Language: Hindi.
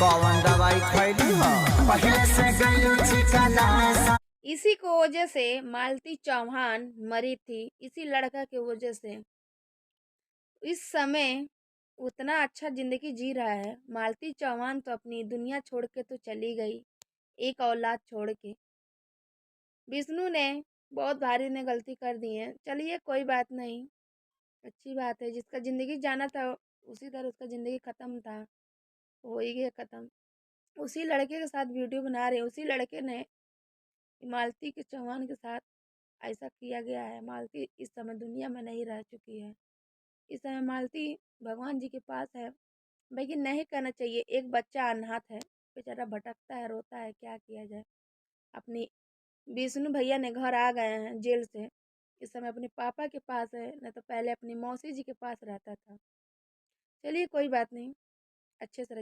कौन दवाई खैली हो पहले से गइलू चिकना सा। इसी को वजह से मालती चौहान मरी थी, इसी लड़का के वजह से। इस समय उतना अच्छा जिंदगी जी रहा है। मालती चौहान तो अपनी दुनिया छोड़ के तो चली गई, एक औलाद छोड़ के। विष्णु ने बहुत भारी ने गलती कर दी है। चलिए कोई बात नहीं, अच्छी बात है। जिसका जिंदगी जाना था उसी तरह उसका जिंदगी खत्म था, हो ही गया खत्म। उसी लड़के के साथ वीडियो बना रहे, उसी लड़के ने मालती के चौहान के साथ ऐसा किया गया है। मालती इस समय दुनिया में नहीं रह चुकी है। इस समय मालती भगवान जी के पास है। लेकिन नहीं करना चाहिए, एक बच्चा अनाथ है, बेचारा भटकता है, रोता है, क्या किया जाए। अपनी विष्णु भैया ने घर आ गए हैं जेल से, इस समय अपने पापा के पास है, नहीं तो पहले अपनी मौसी जी के पास रहता था। चलिए कोई बात नहीं, अच्छे से रखिए।